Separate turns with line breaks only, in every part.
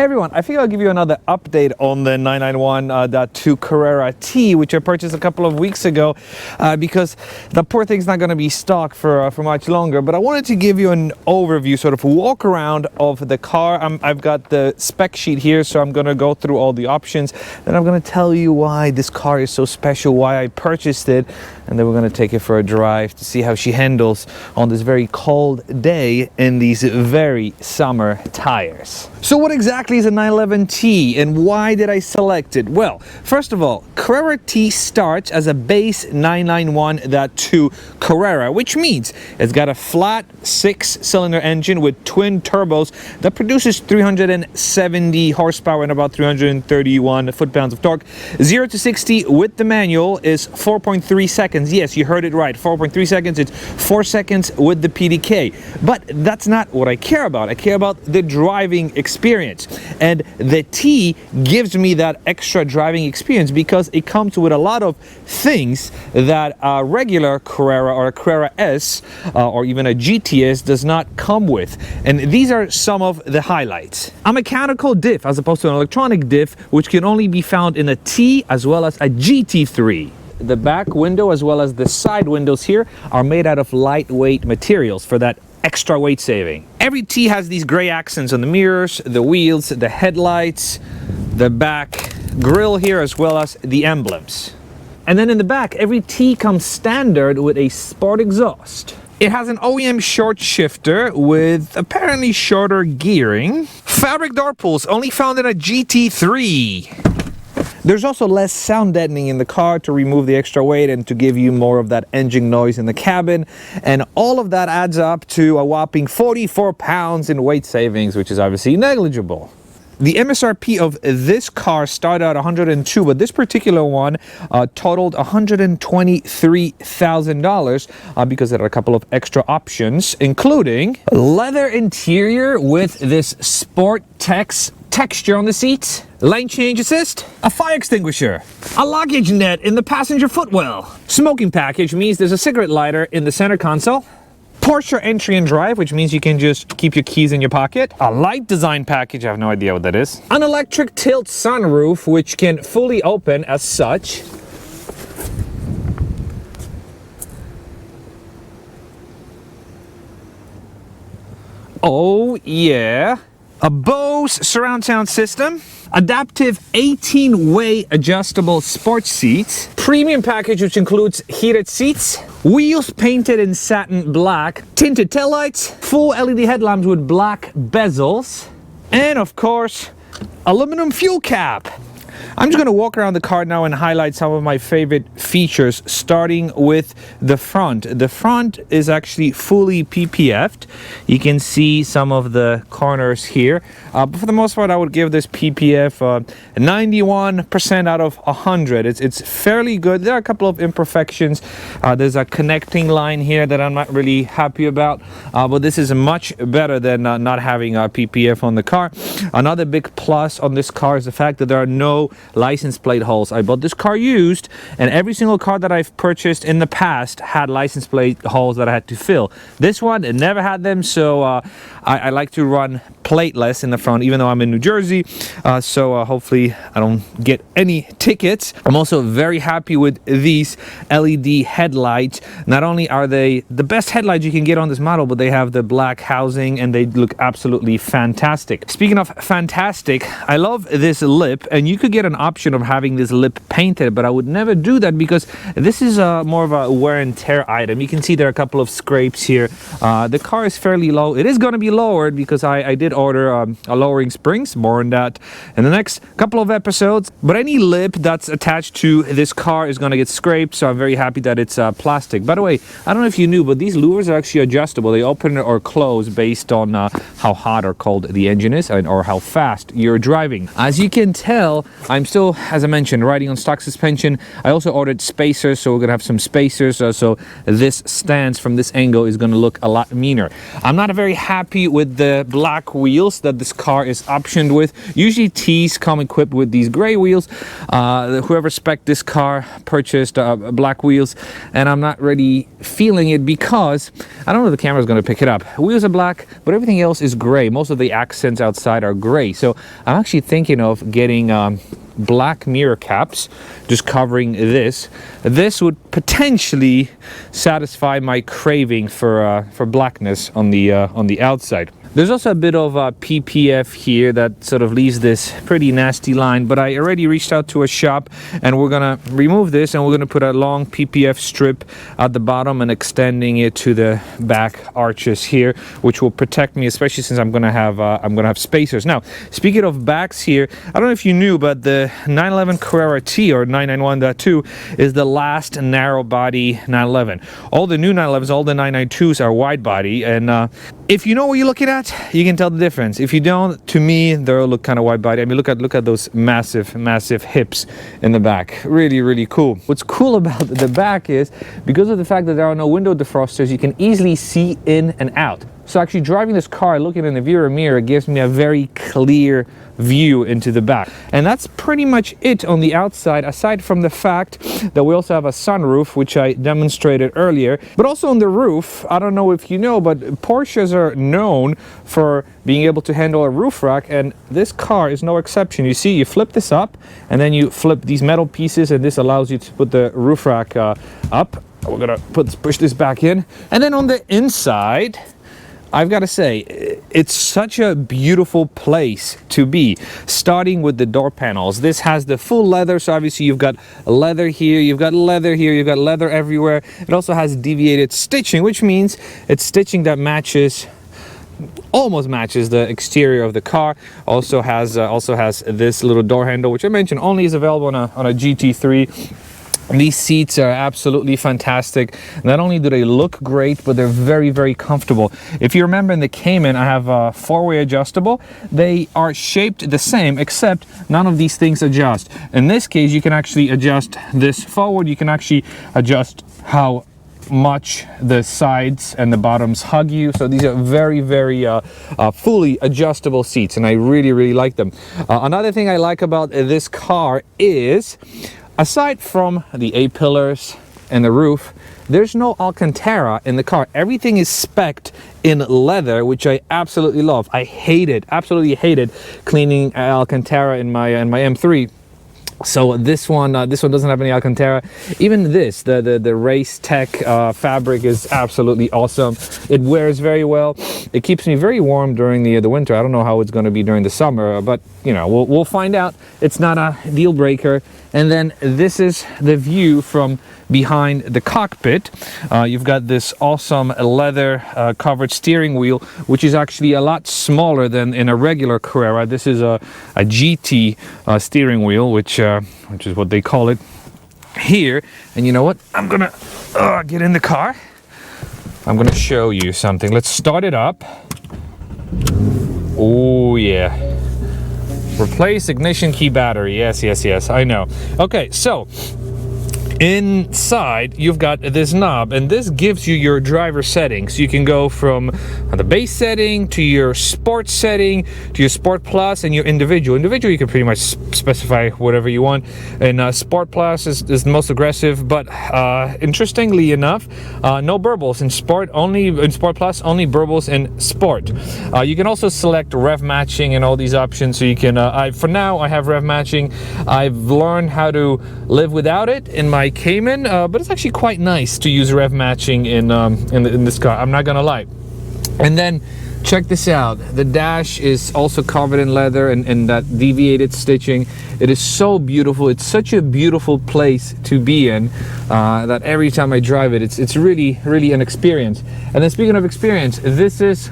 everyone, I think I'll give you another update on the 991.2 Carrera T, which I purchased a couple of weeks ago because the poor thing's not going to be stock for much longer. But I wanted to give you an overview, sort of walk around of the car. I've got the spec sheet here, so I'm going to go through all the options. Then I'm going to tell you why this car is so special, why I purchased it, and then we're going to take it for a drive to see how she handles on this very cold day in these very summer tires. So what exactly is a 911T and why did I select it? Well, first of all, Carrera T starts as a base 991.2 Carrera, which means it's got a flat 6-cylinder engine with twin turbos that produces 370 horsepower and about 331 foot-pounds of torque. 0 to 60 with the manual is 4.3 seconds. Yes, you heard it right, 4.3 seconds. It's 4 seconds with the PDK. But that's not what I care about. I care about the driving experience. And the T gives me that extra driving experience because it comes with a lot of things that a regular Carrera or a Carrera S or even a GTS does not come with. And these are some of the highlights. A mechanical diff as opposed to an electronic diff, which can only be found in a T as well as a GT3. The back window as well as the side windows here are made out of lightweight materials for that extra weight saving. Every T has these gray accents on the mirrors, the wheels, the headlights, the back grille here, as well as the emblems. And then in the back, every T comes standard with a sport exhaust. It has an OEM short shifter with apparently shorter gearing. Fabric door pulls only found in a GT3. There's also less sound deadening in the car to remove the extra weight and to give you more of that engine noise in the cabin. And all of that adds up to a whopping 44 pounds in weight savings, which is obviously negligible. The MSRP of this car started at $102, but this particular one totaled $123,000 because there are a couple of extra options, including leather interior with this Sport Tex texture on the seats, lane change assist, a fire extinguisher, a luggage net in the passenger footwell. Smoking package means there's a cigarette lighter in the center console. Porsche entry and drive, which means you can just keep your keys in your pocket. A light design package, I have no idea what that is. An electric tilt sunroof, which can fully open as such. Oh yeah. A Bose surround sound system, adaptive 18-way adjustable sports seats, premium package which includes heated seats, wheels painted in satin black, tinted taillights, full LED headlamps with black bezels, and of course, aluminum fuel cap. I'm just going to walk around the car now and highlight some of my favorite features, starting with the front. The front is actually fully PPF'd. You can see some of the corners here. But for the most part, I would give this PPF 91% out of 100. It's fairly good. There are a couple of imperfections. There's a connecting line here that I'm not really happy about. But this is much better than not having a PPF on the car. Another big plus on this car is the fact that there are no license plate holes. I bought this car used, and every single car that I've purchased in the past had license plate holes that I had to fill. This one never had them, so I like to run plateless in the front, even though I'm in New Jersey, so hopefully I don't get any tickets. I'm also very happy with these LED headlights. Not only are they the best headlights you can get on this model, but they have the black housing and they look absolutely fantastic. Speaking of fantastic, I love this lip, and you could get an option of having this lip painted, but I would never do that because this is more of a wear and tear item. You can see there are a couple of scrapes here. The car is fairly low. It is going to be lowered because I did order a lowering springs. More on that in the next couple of episodes. But any lip that's attached to this car is going to get scraped, so I'm very happy that it's plastic. By the way, I don't know if you knew, but these louvers are actually adjustable. They open or close based on how hot or cold the engine is or how fast you're driving. As you can tell, I'm still, as I mentioned, riding on stock suspension. I also ordered spacers, so we're gonna have some spacers, so this stance from this angle is gonna look a lot meaner. I'm not very happy with the black wheels that this car is optioned with. Usually T's come equipped with these gray wheels. Whoever spec'd this car purchased black wheels, and I'm not really feeling it because I don't know if the camera's going to pick it up. Wheels are black, but everything else is gray. Most of the accents outside are gray. So I'm actually thinking of getting black mirror caps, just covering this. This would potentially satisfy my craving for blackness on the outside. There's also a bit of PPF here that sort of leaves this pretty nasty line, but I already reached out to a shop and we're gonna remove this and we're gonna put a long PPF strip at the bottom and extending it to the back arches here, which will protect me, especially since I'm gonna have spacers. Now, speaking of backs here, I don't know if you knew, but the 911 Carrera T or 991.2 is the last narrow body 911. All the new 911s, all the 992s are wide body, and if you know what you're looking at, you can tell the difference. If you don't, to me, they'll look kind of wide body. I mean, look at those massive hips in the back. Really, really cool. What's cool about the back is, because of the fact that there are no window defrosters, you can easily see in and out. So actually driving this car, looking in the viewer mirror, gives me a very clear view into the back. And that's pretty much it on the outside, aside from the fact that we also have a sunroof, which I demonstrated earlier. But also on the roof, I don't know if you know, but Porsches are known for being able to handle a roof rack, and this car is no exception. You see, you flip this up and then you flip these metal pieces, and this allows you to put the roof rack up. We're gonna push this back in, and then on the inside, I've got to say, it's such a beautiful place to be, starting with the door panels. This has the full leather, so obviously you've got leather here, you've got leather here, you've got leather everywhere. It also has deviated stitching, which means it's stitching that almost matches the exterior of the car. Also has this little door handle, which I mentioned only is available on a GT3. These seats are absolutely fantastic. Not only do they look great, but they're very, very comfortable. If you remember in the Cayman, I have a four-way adjustable. They are shaped the same, except none of these things adjust. In this case, you can actually adjust this forward. You can actually adjust how much the sides and the bottoms hug you. So these are very, very fully adjustable seats, and I really, really like them. Another thing I like about this car is, aside from the A-pillars and the roof, there's no Alcantara in the car. Everything is spec'd in leather, which I absolutely love. I absolutely hated cleaning Alcantara in my M3. So this one doesn't have any Alcantara. Even this, the Race Tech fabric is absolutely awesome. It wears very well. It keeps me very warm during the winter. I don't know how it's going to be during the summer, but you know, we'll find out. It's not a deal breaker. And then this is the view from behind the cockpit. You've got this awesome leather covered steering wheel, which is actually a lot smaller than in a regular Carrera. This is a GT steering wheel, which is what they call it here. And you know what? I'm gonna get in the car. I'm gonna show you something. Let's start it up. Oh yeah. Replace ignition key battery. Yes, I know. Okay, so inside you've got this knob, and this gives you your driver settings. You can go from the base setting to your sport setting to your sport plus and your individual. You can pretty much specify whatever you want, and sport plus is the most aggressive, but interestingly enough, no burbles in sport, only in sport plus, only burbles in sport. You can also select rev matching and all these options, so you can for now I have rev matching. I've learned how to live without it in my Cayman, but it's actually quite nice to use rev matching in this car, I'm not gonna lie. And then check this out, the dash is also covered in leather and that deviated stitching. It is so beautiful. It's such a beautiful place to be in that every time I drive it, it's really, really an experience. And then speaking of experience, this is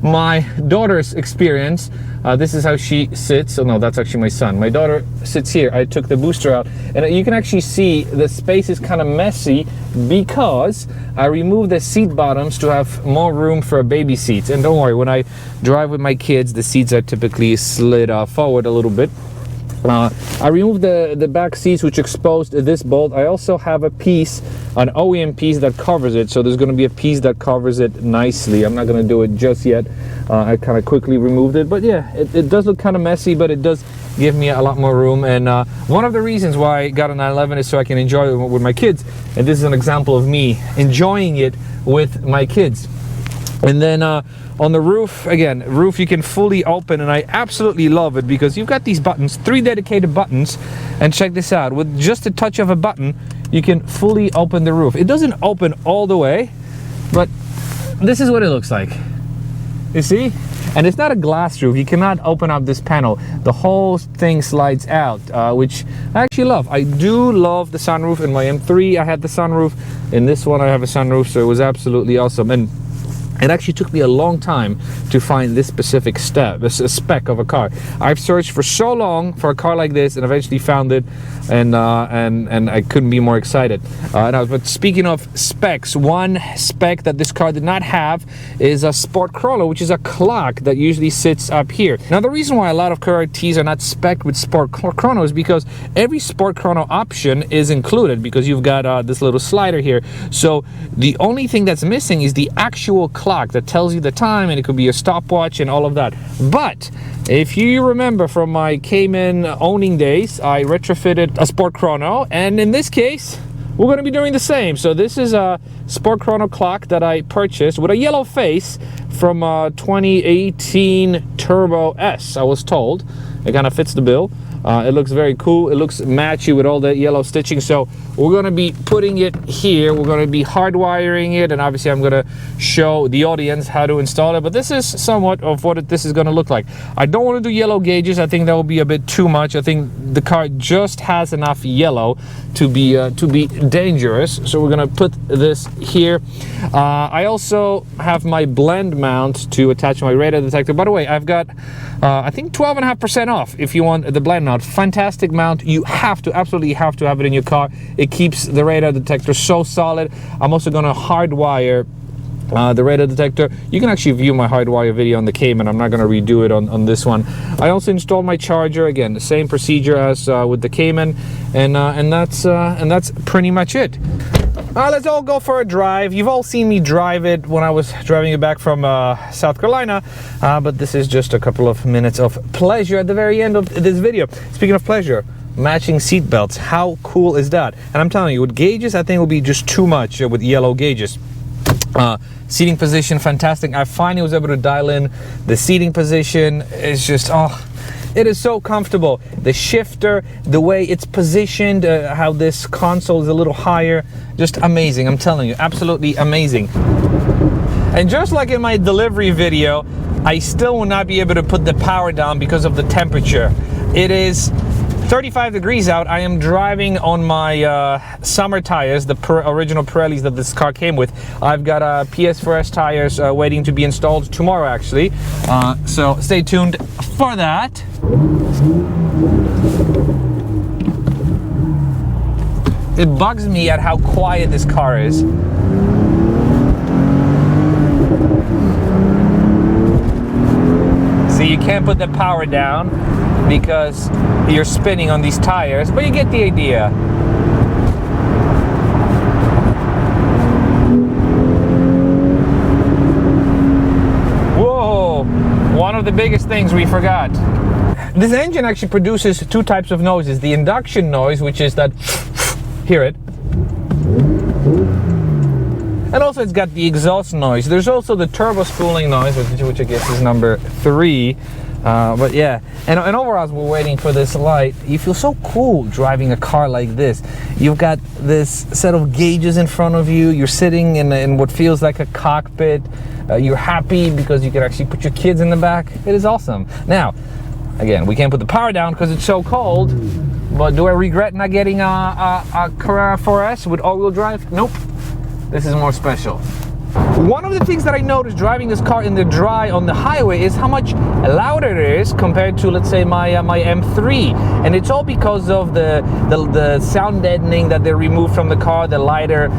my daughter's experience. This is how she sits. Oh no, that's actually my son. My daughter sits here. I took the booster out, and you can actually see the space is kind of messy because I removed the seat bottoms to have more room for baby seats. And don't worry, when I drive with my kids, the seats are typically slid forward a little bit. I removed the back seats, which exposed this bolt. I also have a piece, an OEM piece that covers it, so there's going to be a piece that covers it nicely. I'm not going to do it just yet. I kind of quickly removed it, but yeah, it does look kind of messy, but it does give me a lot more room. And one of the reasons why I got a 911 is so I can enjoy it with my kids, and this is an example of me enjoying it with my kids. And then on the roof, again, roof you can fully open, and I absolutely love it because you've got these buttons, 3 dedicated buttons, and check this out, with just a touch of a button you can fully open the roof. It doesn't open all the way, but this is what it looks like. You see? And it's not a glass roof. You cannot open up this panel. The whole thing slides out, which I actually love. I do love the sunroof. In my M3 I had the sunroof. In this one I have a sunroof, so it was absolutely awesome. And it actually took me a long time to find this specific spec of a car. I've searched for so long for a car like this and eventually found it, and I couldn't be more excited. But speaking of specs, one spec that this car did not have is a Sport Chrono, which is a clock that usually sits up here. Now the reason why a lot of Carrera T's are not spec'd with Sport Chrono is because every Sport Chrono option is included, because you've got this little slider here. So the only thing that's missing is the actual clock that tells you the time, and it could be a stopwatch and all of that. But if you remember from my Cayman owning days, I retrofitted a Sport Chrono, and in this case we're going to be doing the same. So this is a Sport Chrono clock that I purchased with a yellow face from 2018 Turbo S, I was told. It kind of fits the bill. It looks very cool. It looks matchy with all that yellow stitching. So we're going to be putting it here. We're going to be hardwiring it, and obviously I'm going to show the audience how to install it. But this is somewhat of what this is going to look like. I don't want to do yellow gauges. I think that will be a bit too much. I think the car just has enough yellow to be dangerous. So we're going to put this here. I also have my blend mount to attach my radar detector. By the way, I've got I think 12.5% off if you want the blend mount. Fantastic mount. You have to, absolutely have to have it in your car. It keeps the radar detector so solid. I'm also going to hardwire the radar detector. You can actually view my hardwire video on the Cayman. I'm not going to redo it on this one. I also installed my charger. Again, the same procedure as with the Cayman, and that's pretty much it. Let's all go for a drive. You've all seen me drive it when I was driving it back from South Carolina, but this is just a couple of minutes of pleasure at the very end of this video. Speaking of pleasure, matching seat belts. How cool is that? And I'm telling you, with gauges, I think it will be just too much with yellow gauges. Seating position, fantastic. I finally was able to dial in the seating position. It's just, it is so comfortable. The shifter, the way it's positioned, how this console is a little higher, just amazing. I'm telling you, absolutely amazing. And just like in my delivery video, I still will not be able to put the power down because of the temperature. It is 35 degrees out. I am driving on my summer tires, the original Pirellis that this car came with. I've got PS4S tires waiting to be installed tomorrow, actually. So stay tuned for that. It bugs me at how quiet this car is. See, you can't put the power down because you're spinning on these tires, but you get the idea. Whoa, one of the biggest things we forgot. This engine actually produces two types of noises. The induction noise, which is that, hear it. And also it's got the exhaust noise. There's also the turbo spooling noise, which I guess is number 3. But yeah, and overall, as we're waiting for this light, you feel so cool driving a car like this. You've got this set of gauges in front of you. You're sitting in what feels like a cockpit. You're happy because you can actually put your kids in the back. It is awesome. Now, again, we can't put the power down because it's so cold. But do I regret not getting a Carrera 4S with all-wheel drive? Nope. This is more special. One of the things that I noticed driving this car in the dry on the highway is how much louder it is compared to, let's say, my M3, and it's all because of the sound deadening that they removed from the car, the lighter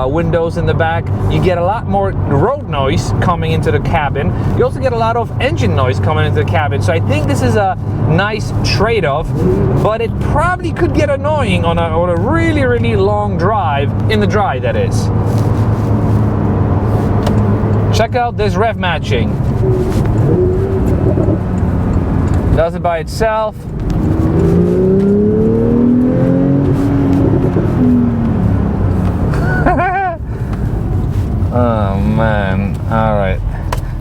windows in the back. You get a lot more road noise coming into the cabin. You also get a lot of engine noise coming into the cabin. So I think this is a nice trade-off, but it probably could get annoying on a really, really long drive, in the dry, that is. Check out this rev matching. Does it by itself. Oh man, all right.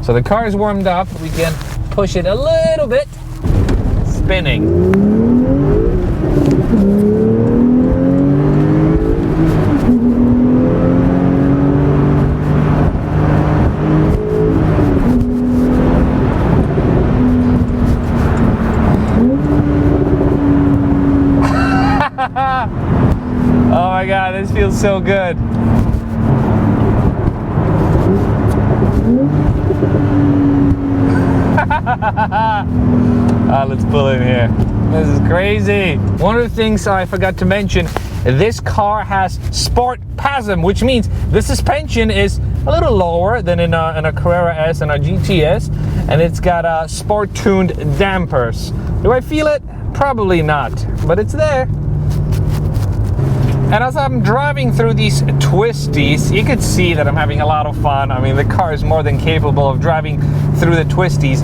So the car is warmed up. We can push it a little bit. Spinning. Oh my God, this feels so good. Let's pull in here. This is crazy. One of the things I forgot to mention, this car has Sport PASM, which means the suspension is a little lower than in a Carrera S and a GTS, and it's got sport tuned dampers. Do I feel it? Probably not, but it's there. And as I'm driving through these twisties, you can see that I'm having a lot of fun. I mean, the car is more than capable of driving through the twisties.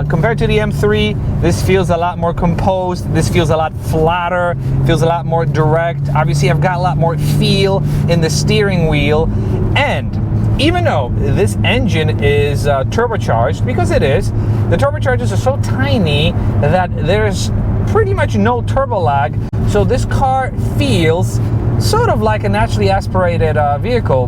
Compared to the M3, this feels a lot more composed. This feels a lot flatter, feels a lot more direct. Obviously, I've got a lot more feel in the steering wheel. And even though this engine is turbocharged, because it is, the turbochargers are so tiny that there's pretty much no turbo lag. So this car feels sort of like a naturally aspirated vehicle,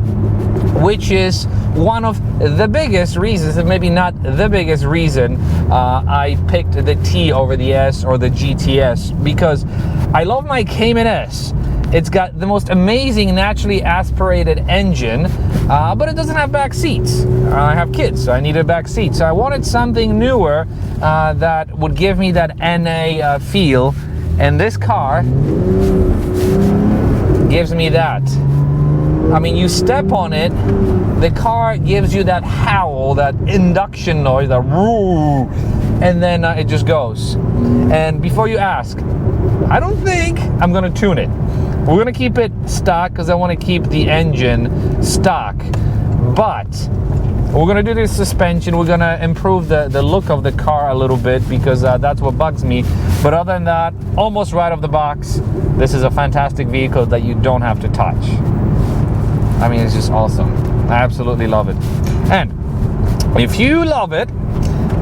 which is one of the biggest reasons, and maybe not the biggest reason, I picked the T over the S or the GTS, because I love my Cayman S. It's got the most amazing naturally aspirated engine, but it doesn't have back seats. I have kids, so I needed back seats. So I wanted something newer that would give me that NA feel, and this car gives me that. I mean, you step on it, the car gives you that howl, that induction noise, that woo, and then it just goes. And before you ask, I don't think I'm gonna tune it. We're gonna keep it stock because I want to keep the engine stock, but we're gonna do this suspension. We're gonna improve the look of the car a little bit, because that's what bugs me. But other than that, almost right off the box, this is a fantastic vehicle that you don't have to touch. I mean, it's just awesome. I absolutely love it. And if you love it,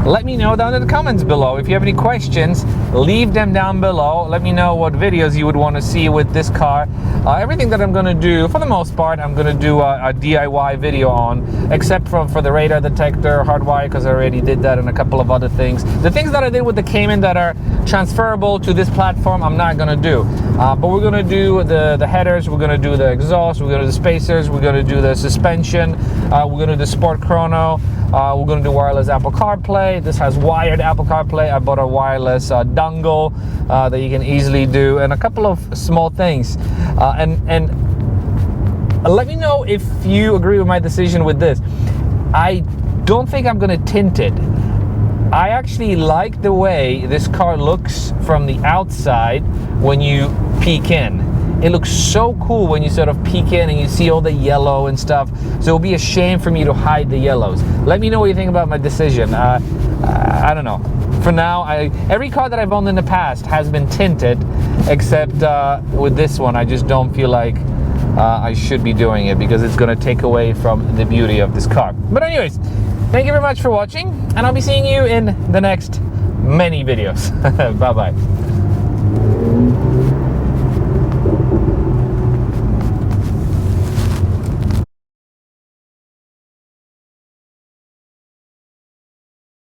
let me know down in the comments below. If you have any questions, leave them down below. Let me know what videos you would want to see with this car. Everything that I'm going to do, for the most part, I'm going to do a DIY video on, except for the radar detector, hardwire, because I already did that, and a couple of other things. The things that I did with the Cayman that are transferable to this platform, I'm not going to do. But we're going to do the headers, we're going to do the exhaust, we're going to do the spacers, we're going to do the suspension, we're going to do the sport chrono, we're going to do wireless Apple CarPlay. This has wired Apple CarPlay. I bought a wireless dongle that you can easily do, and a couple of small things. And let me know if you agree with my decision with this. I don't think I'm going to tint it. I actually like the way this car looks from the outside when you peek in. It looks so cool when you sort of peek in and you see all the yellow and stuff. So it'll be a shame for me to hide the yellows. Let me know what you think about my decision. I don't know. For now, every car that I've owned in the past has been tinted, except with this one, I just don't feel like I should be doing it, because it's going to take away from the beauty of this car. But anyways, thank you very much for watching, and I'll be seeing you in the next many videos. Bye-bye.